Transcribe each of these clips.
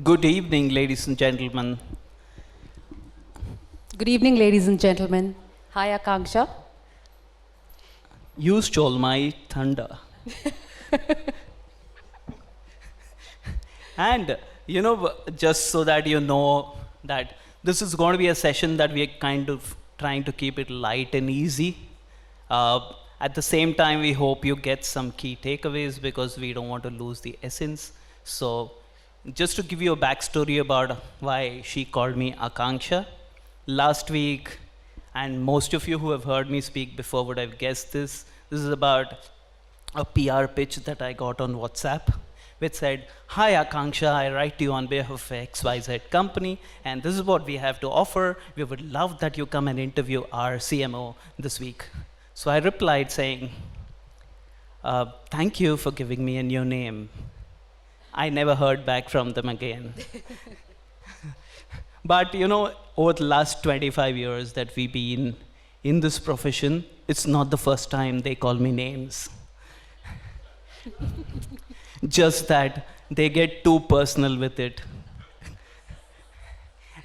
Good evening, ladies and gentlemen. Good evening, ladies and gentlemen. Hi, Akanksha. You stole my thunder. And, just so that you know that this is going to be a session that we are kind of trying to keep it light and easy. At the same time, we hope you get some key takeaways because we don't want to lose the essence. So, just to give you a backstory about why she called me Akanksha, last week, and most of you who have heard me speak before would have guessed this. This is about a PR pitch that I got on WhatsApp, which said, "Hi Akanksha, I write to you on behalf of XYZ company, and this is what we have to offer. We would love that you come and interview our CMO this week." So I replied saying, "Thank you for giving me a new name." I never heard back from them again. But over the last 25 years that we've been in this profession, it's not the first time they call me names. Just that they get too personal with it.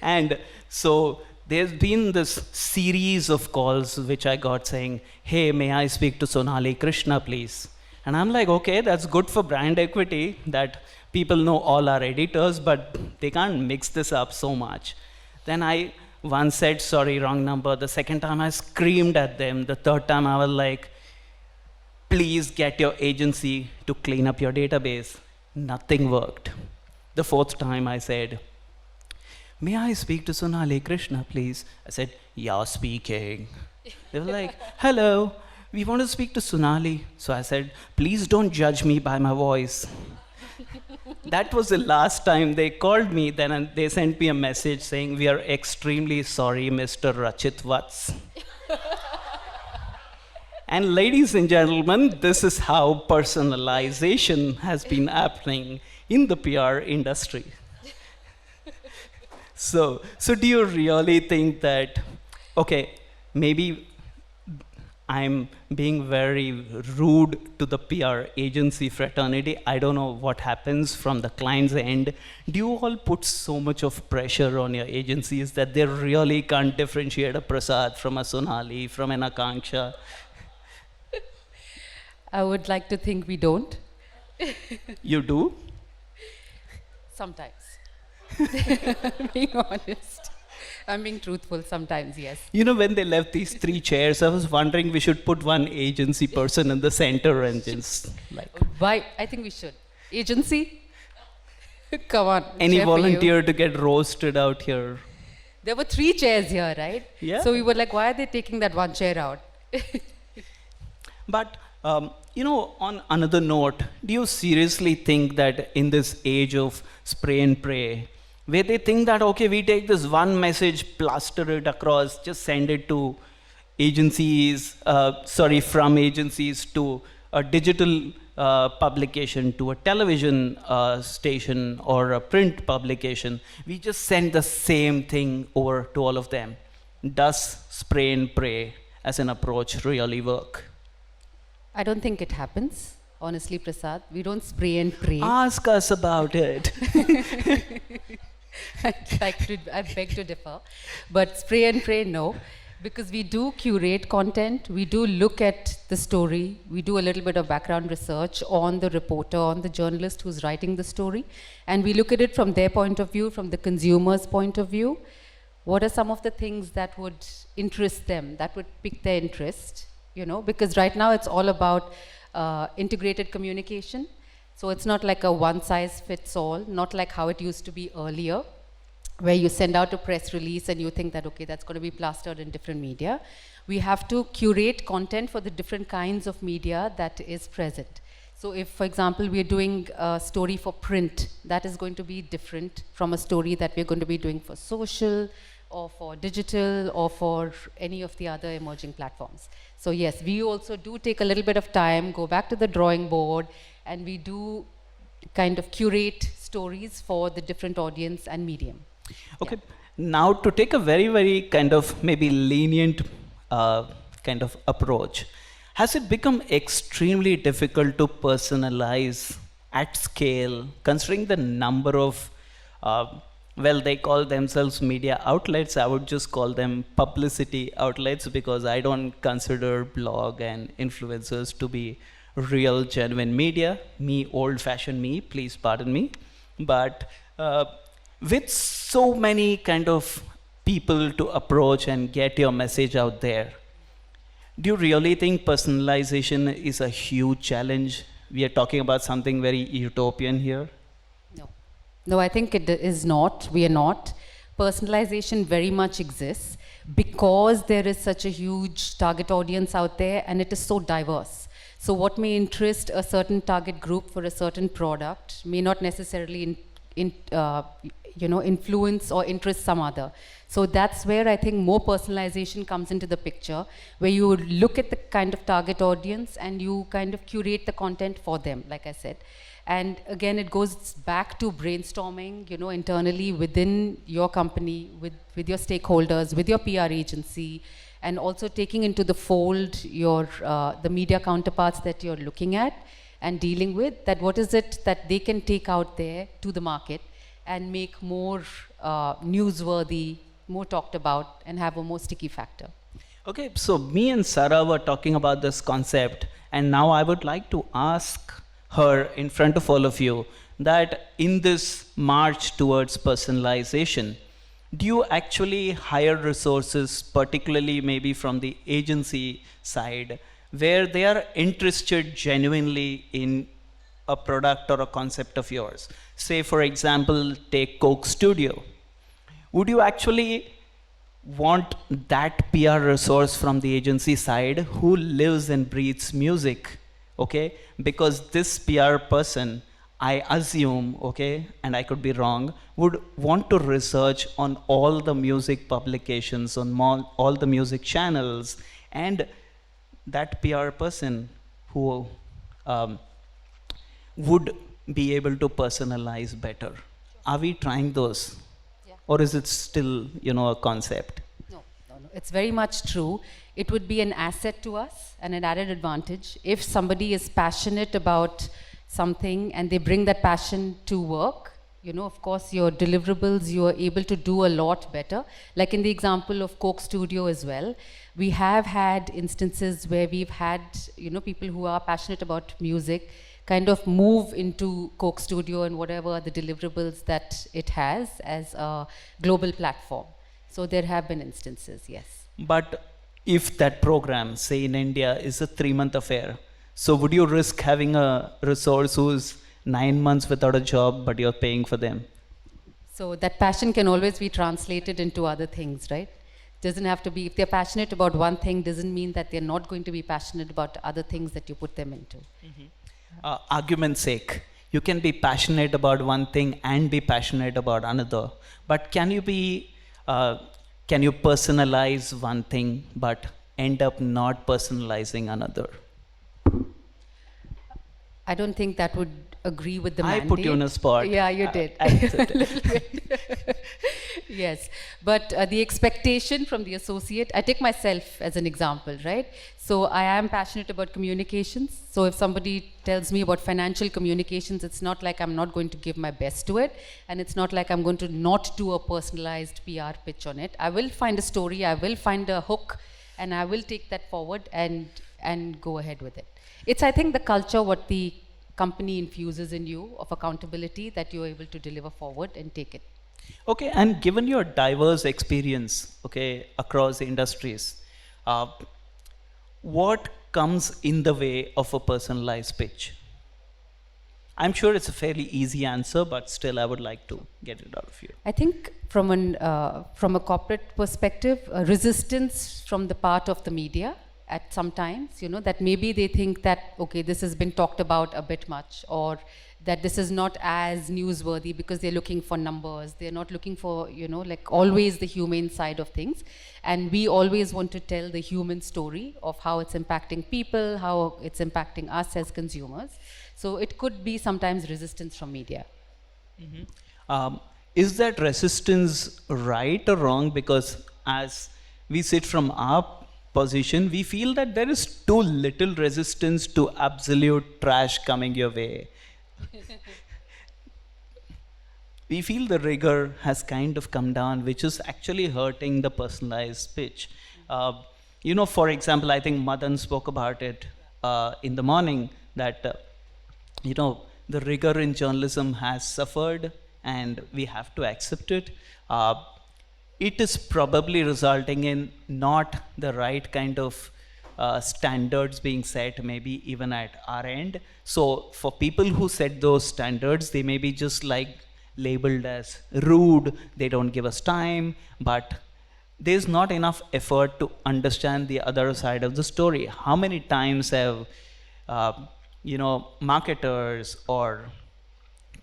And so there's been this series of calls which I got saying, "Hey, may I speak to Sonali Krishna, please?" And I'm like, okay, that's good for brand equity that people know all our editors, but they can't mix this up so much. Then I once said, "Sorry, wrong number." The second time I screamed at them. The third time I was like, "Please get your agency to clean up your database." Nothing worked. The fourth time I said, "May I speak to Sonali Krishna, please?" I said, "You're speaking." They were like, "Hello, we want to speak to Sonali." So I said, "Please don't judge me by my voice." That was the last time they called me. Then they sent me a message saying, "We are extremely sorry, Mr. Rachit Vats." And ladies and gentlemen, this is how personalization has been happening in the PR industry. So do you really think that, okay, maybe I'm being very rude to the PR agency fraternity. I don't know what happens from the client's end. Do you all put so much of pressure on your agencies that they really can't differentiate a Prasad from a Sonali, from an Akanksha? I would like to think we don't. You do? Sometimes. Being honest. I'm being truthful sometimes, yes. When they left these three chairs, I was wondering we should put one agency person in the center and just like... Why? I think we should. Agency? Come on. Any chair for you. volunteer to get roasted out here? There were 3 chairs here, right? Yeah. So we were like, why are they taking that one chair out? But, on another note, do you seriously think that in this age of spray and pray, where they think that, okay, we take this one message, plaster it across, just send it to agencies, from agencies to a digital publication, to a television station or a print publication, we just send the same thing over to all of them. Does spray and pray as an approach really work? I don't think it happens. Honestly, Prasad, we don't spray and pray. Ask us about it. I beg to differ. But spray and pray, no. Because we do curate content, we do look at the story, we do a little bit of background research on the reporter, on the journalist who's writing the story, and we look at it from their point of view, from the consumer's point of view. What are some of the things that would interest them, that would pique their interest? Because right now it's all about integrated communication. So it's not like a one-size-fits-all, not like how it used to be earlier, where you send out a press release and you think that, okay, that's going to be plastered in different media. We have to curate content for the different kinds of media that is present. So if, for example, we're doing a story for print, that is going to be different from a story that we're going to be doing for social, or for digital, or for any of the other emerging platforms. So yes, we also do take a little bit of time, go back to the drawing board, and we do kind of curate stories for the different audience and medium. Okay, now to take a very, very kind of maybe lenient kind of approach, has it become extremely difficult to personalize at scale, considering the number of Uh, well, they call themselves media outlets. I would just call them publicity outlets because I don't consider blog and influencers to be real, genuine media. Me, old-fashioned me, please pardon me. But with so many kind of people to approach and get your message out there, do you really think personalization is a huge challenge? We are talking about something very utopian here. No. No, I think it is not. We are not. Personalization very much exists because there is such a huge target audience out there and it is so diverse. So what may interest a certain target group for a certain product may not necessarily influence or interest some other. So that's where I think more personalization comes into the picture, where you look at the kind of target audience and you kind of curate the content for them, like I said. And again, it goes back to brainstorming, internally within your company, with your stakeholders, with your PR agency, and also taking into the fold your the media counterparts that you're looking at and dealing with, that what is it that they can take out there to the market and make more newsworthy, more talked about, and have a more sticky factor. Okay, so me and Sarah were talking about this concept, and now I would like to ask her in front of all of you that in this march towards personalization, do you actually hire resources, particularly maybe from the agency side, where they are interested genuinely in a product or a concept of yours? Say, for example, take Coke Studio. Would you actually want that PR resource from the agency side who lives and breathes music, okay? Because this PR person, I assume, okay, and I could be wrong, would want to research on all the music publications, on all the music channels, and that PR person who would be able to personalize better. Are we trying those? Yeah. Or is it still, a concept? No. It's very much true. It would be an asset to us and an added advantage if somebody is passionate about something and they bring that passion to work. Of course, your deliverables, you are able to do a lot better. Like in the example of Coke Studio as well, we have had instances where we've had, people who are passionate about music kind of move into Coke Studio and whatever the deliverables that it has as a global platform. So there have been instances, yes. But if that program, say in India, is a 3-month affair, so would you risk having a resource who's 9 months without a job, but you're paying for them? So that passion can always be translated into other things, right? Doesn't have to be, if they're passionate about one thing, doesn't mean that they're not going to be passionate about other things that you put them into. Mm-hmm. Argument's sake, you can be passionate about one thing and be passionate about another. But can you personalize one thing but end up not personalizing another? I don't think that would agree with the mandate. I put you on a spot. Yeah, you did. A little bit. Yes, but the expectation from the associate, I take myself as an example, right? So I am passionate about communications. So if somebody tells me about financial communications, it's not like I'm not going to give my best to it. And it's not like I'm going to not do a personalized PR pitch on it. I will find a story, I will find a hook, and I will take that forward and go ahead with it. It's, I think, the culture, what the company infuses in you of accountability that you're able to deliver forward and take it. Okay, and given your diverse experience, okay, across industries, what comes in the way of a personalized pitch? I'm sure it's a fairly easy answer, but still I would like to get it out of you. I think from a corporate perspective, resistance from the part of the media at some times, that maybe they think that, okay, this has been talked about a bit much, or that this is not as newsworthy because they're looking for numbers. They're not looking for, like always the humane side of things. And we always want to tell the human story of how it's impacting people, how it's impacting us as consumers. So it could be sometimes resistance from media. Mm-hmm. Is that resistance right or wrong? Because as we sit from our position, we feel that there is too little resistance to absolute trash coming your way. we feel the rigor has kind of come down, which is actually hurting the personalized pitch. For example, I think Madan spoke about it in the morning that, the rigor in journalism has suffered and we have to accept it. It is probably resulting in not the right kind of standards being set, maybe even at our end. So for people who set those standards, they may be just like labeled as rude, they don't give us time, but there's not enough effort to understand the other side of the story. How many times have marketers or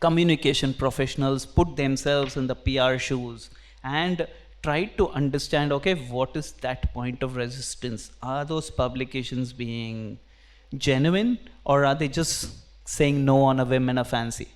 communication professionals put themselves in the PR shoes and tried to understand, okay, what is that point of resistance? Are those publications being genuine, or are they just saying no on a whim and a fancy?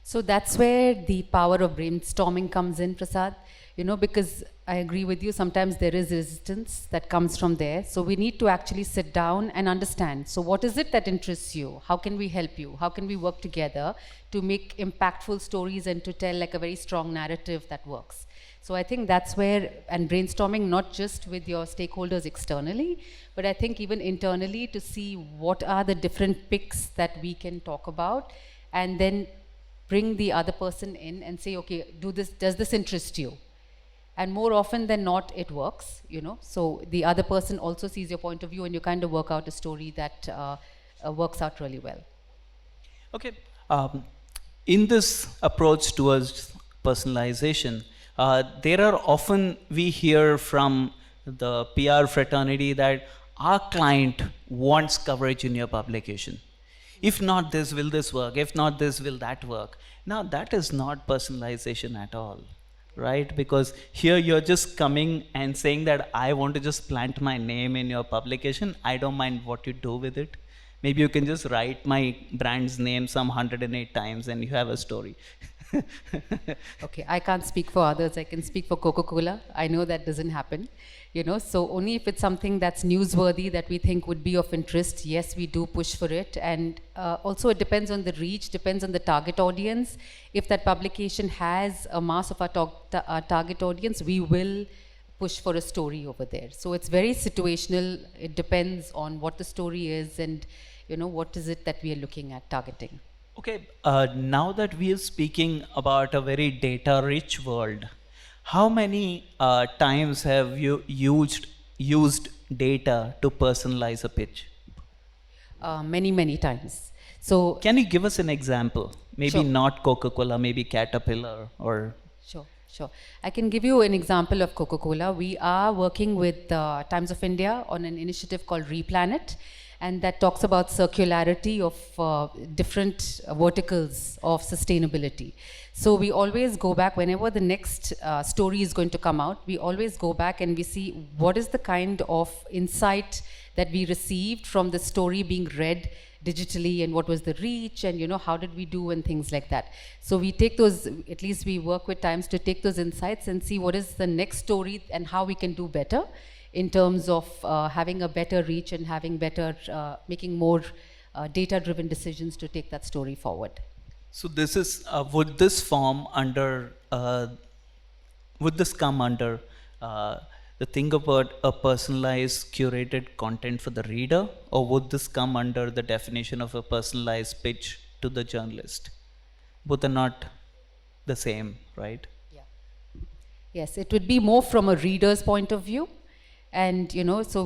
So that's where the power of brainstorming comes in, Prasad. Because I agree with you, sometimes there is resistance that comes from there. So we need to actually sit down and understand. So what is it that interests you? How can we help you? How can we work together to make impactful stories and to tell like a very strong narrative that works? So I think that's where, and brainstorming not just with your stakeholders externally, but I think even internally to see what are the different picks that we can talk about, and then bring the other person in and say, okay, does this interest you? And more often than not, it works, So the other person also sees your point of view and you kind of work out a story that works out really well. Okay. In this approach towards personalization, there are often, we hear from the PR fraternity that our client wants coverage in your publication. If not this, will this work? If not this, will that work? Now, that is not personalization at all, right? Because here you're just coming and saying that I want to just plant my name in your publication. I don't mind what you do with it. Maybe you can just write my brand's name some 108 times and you have a story. Okay, I can't speak for others. I can speak for Coca-Cola. I know that doesn't happen, so only if it's something that's newsworthy that we think would be of interest, yes, we do push for it. And also it depends on the reach, depends on the target audience. If that publication has a mass of our target audience, we will push for a story over there. So it's very situational. It depends on what the story is and, what is it that we are looking at targeting. Okay, now that we are speaking about a very data-rich world, how many times have you used data to personalize a pitch? Many times. So can you give us an example? Maybe Sure. not Coca-Cola, maybe Caterpillar or... Sure. I can give you an example of Coca-Cola. We are working with Times of India on an initiative called Replanet, and that talks about circularity of different verticals of sustainability. So we always go back, whenever the next story is going to come out, we always go back and we see what is the kind of insight that we received from the story being read digitally, and what was the reach, and how did we do, and things like that. So we take those, at least we work with Times to take those insights and see what is the next story and how we can do better in terms of having a better reach and having better, making more data-driven decisions to take that story forward. So this is, would this come under the thing about a personalized, curated content for the reader, or would this come under the definition of a personalized pitch to the journalist? Both are not the same, right? Yeah. Yes, it would be more from a reader's point of view. And so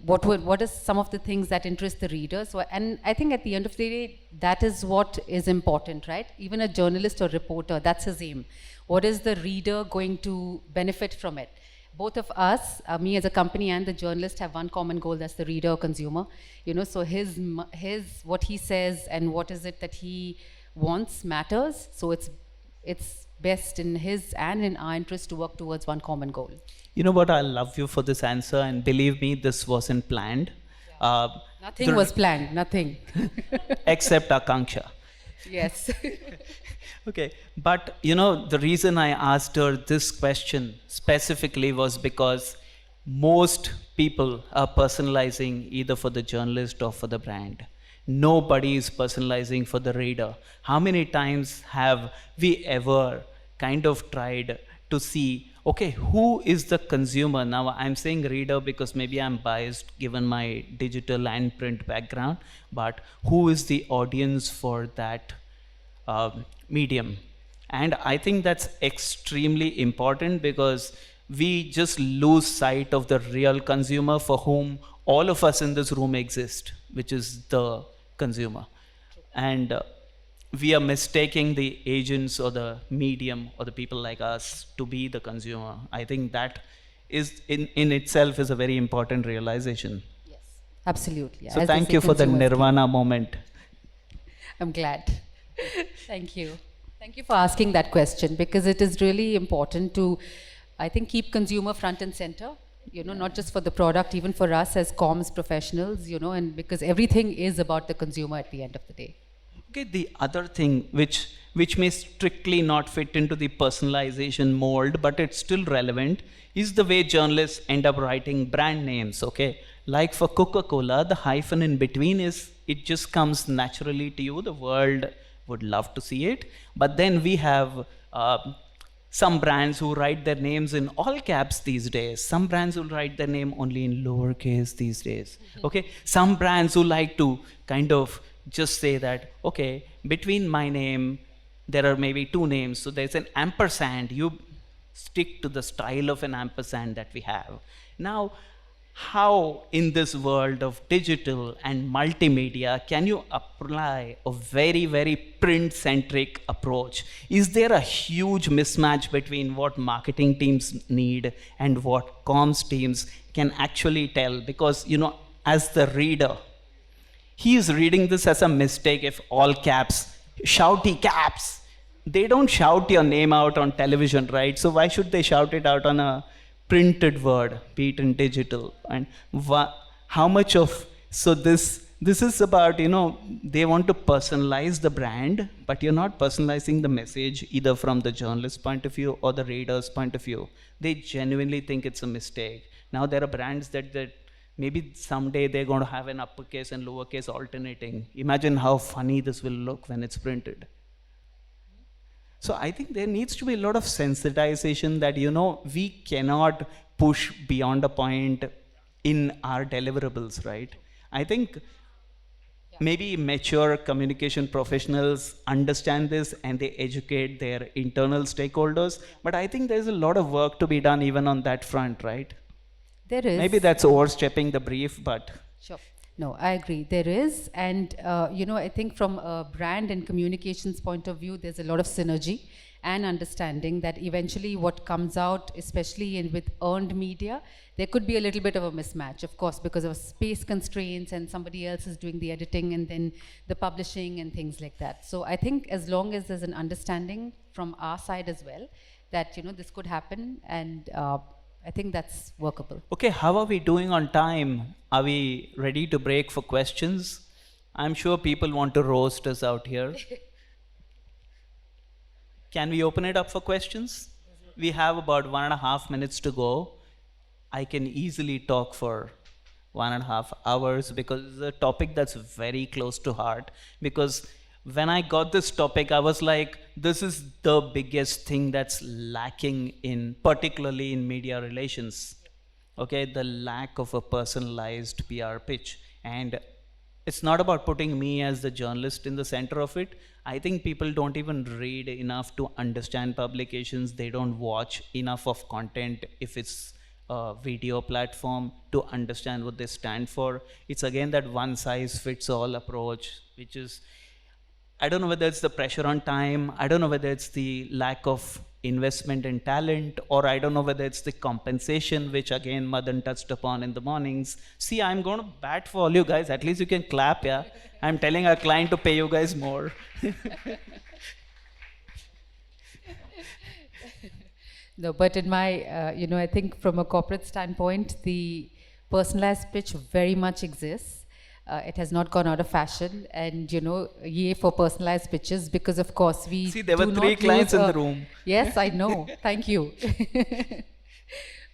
what is some of the things that interest the reader? So, and I think at the end of the day, that is what is important, right? Even a journalist or reporter, that's his aim. What is the reader going to benefit from it? Both of us, me as a company and the journalist, have one common goal, that's the reader or consumer. So his what he says and what is it that he wants matters. So it's best in his and in our interest to work towards one common goal. You know what? I love you for this answer, and believe me, this wasn't planned. Yeah. Nothing was planned, nothing. Except Akanksha. Yes. Okay, but the reason I asked her this question specifically was because most people are personalizing either for the journalist or for the brand. Nobody is personalizing for the reader. How many times have we ever kind of tried to see, okay, who is the consumer? Now, I'm saying reader because maybe I'm biased given my digital and print background, but who is the audience for that medium? And I think that's extremely important because we just lose sight of the real consumer for whom all of us in this room exist, which is the consumer. And we are mistaking the agents or the medium or the people like us to be the consumer. I think that is in itself is a very important realization. Yes, absolutely. So As they thank say, you for the consumers keep. nirvana moment. I'm glad. Thank you. Thank you for asking that question because it is really important to, I think, keep consumer front and center, not just for the product, even for us as comms professionals, and because everything is about the consumer at the end of the day. Okay, the other thing which may strictly not fit into the personalization mold, but it's still relevant, is the way journalists end up writing brand names. Okay, like for Coca-Cola, the hyphen in between is it just comes naturally to you. The world would love to see it, but then we have some brands who write their names in all caps these days. Some brands will write their name only in lowercase these days. Okay, some brands who like to kind of just say that, okay, between my name there are maybe two names, so there's an ampersand. You stick to the style of an ampersand that we have now. How in this world of digital and multimedia can you apply a very, very print centric approach? Is there a huge mismatch between what marketing teams need and what comms teams can actually tell? Because as the reader, he is reading this as a mistake. If all caps, shouty caps, they don't shout your name out on television, right? So why should they shout it out on a printed word, be it in digital? And how much of, so this is about, they want to personalize the brand, but you're not personalizing the message either from the journalist's point of view or the reader's point of view. They genuinely think it's a mistake. Now there are brands that maybe someday they're going to have an uppercase and lowercase alternating. Imagine how funny this will look when it's printed. So I think there needs to be a lot of sensitization that, we cannot push beyond a point in our deliverables, right? I think maybe mature communication professionals understand this and they educate their internal stakeholders. But I think there's a lot of work to be done even on that front, right? There is. Maybe that's overstepping the brief, but... Sure. No, I agree. There is. And, I think from a brand and communications point of view, there's a lot of synergy and understanding that eventually what comes out, especially with earned media, there could be a little bit of a mismatch, of course, because of space constraints and somebody else is doing the editing and then the publishing and things like that. So I think as long as there's an understanding from our side as well, that, this could happen, and I think that's workable. Okay, how are we doing on time? Are we ready to break for questions? I'm sure people want to roast us out here. Can we open it up for questions? We have about 1.5 minutes to go. I can easily talk for 1.5 hours because it's a topic that's very close to heart. Because when I got this topic, I was like, this is the biggest thing that's lacking particularly in media relations. Okay, the lack of a personalized PR pitch. And it's not about putting me as the journalist in the center of it. I think people don't even read enough to understand publications. They don't watch enough of content if it's a video platform to understand what they stand for. It's again that one size fits all approach, which is, I don't know whether it's the pressure on time, I don't know whether it's the lack of investment in talent, or I don't know whether it's the compensation, which again Madan touched upon in the mornings. See, I'm going to bat for all you guys. At least you can clap, yeah? I'm telling our client to pay you guys more. No, but in my, I think from a corporate standpoint, the personalized pitch very much exists. It has not gone out of fashion, and yay for personalized pitches, because of course we see there were 3 clients in the room. Yes, I know. Thank you.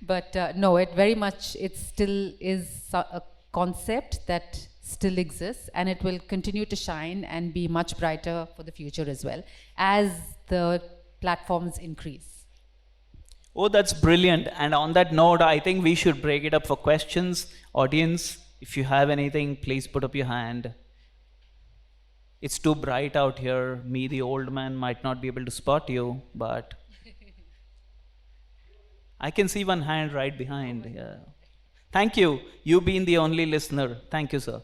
But no, it still is a concept that still exists, and it will continue to shine and be much brighter for the future as well as the platforms increase. Oh, that's brilliant. And on that note, I think we should break it up for questions. Audience, if you have anything, please put up your hand. It's too bright out here. Me, the old man, might not be able to spot you, but I can see one hand right behind. Yeah. Thank you. You being the only listener. Thank you, sir.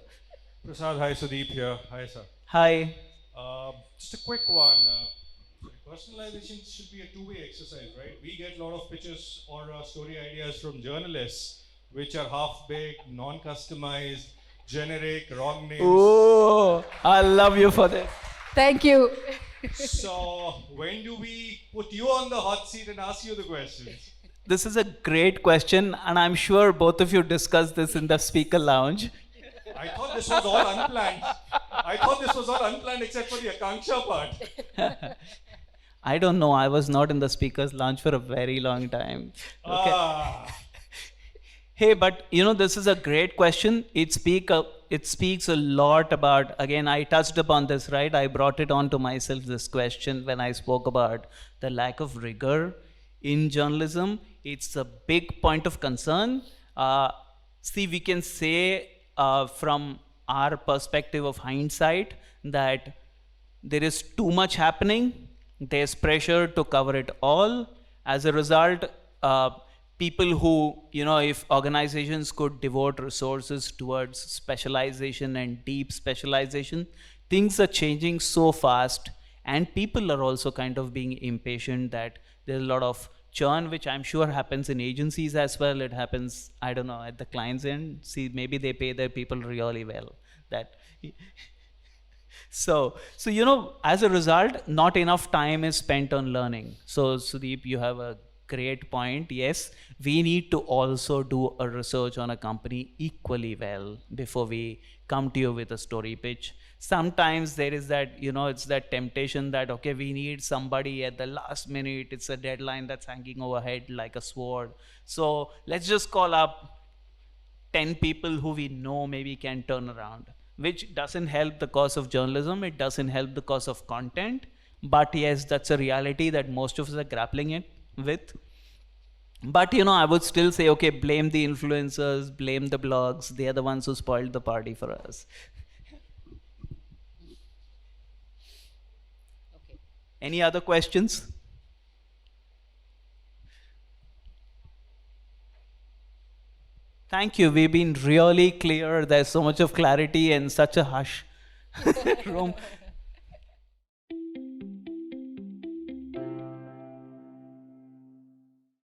Prasad, hi, Sudeep here. Hi, sir. Hi. Just a quick one. Personalization should be a two-way exercise, right? We get a lot of pitches or story ideas from journalists, which are half-baked, non-customized, generic, wrong names. Oh, I love you for this. Thank you. So when do we put you on the hot seat and ask you the questions? This is a great question, and I'm sure both of you discussed this in the speaker lounge. I thought this was all unplanned. I thought this was all unplanned except for the Akanksha part. I don't know. I was not in the speaker's lounge for a very long time. Okay. Hey, but this is a great question. It speaks a lot about, again, I touched upon this, right? I brought it on to myself, this question, when I spoke about the lack of rigor in journalism. It's a big point of concern. See, we can say from our perspective of hindsight that there is too much happening. There's pressure to cover it all. As a result, people who, if organizations could devote resources towards specialization and deep specialization, things are changing so fast, and people are also kind of being impatient that there's a lot of churn, which I'm sure happens in agencies as well. It happens, I don't know, at the client's end. See, maybe they pay their people really well. So as a result, not enough time is spent on learning. So Sudeep, you have a great point. Yes, we need to also do a research on a company equally well before we come to you with a story pitch. Sometimes there is that, it's that temptation that, okay, we need somebody at the last minute. It's a deadline that's hanging overhead like a sword. So let's just call up 10 people who we know maybe can turn around, which doesn't help the cause of journalism. It doesn't help the cause of content. But yes, that's a reality that most of us are grappling with. But I would still say, okay, blame the influencers, blame the blogs. They are the ones who spoiled the party for us. Okay. Any other questions? Thank you. We've been really clear. There's so much of clarity and such a hush room.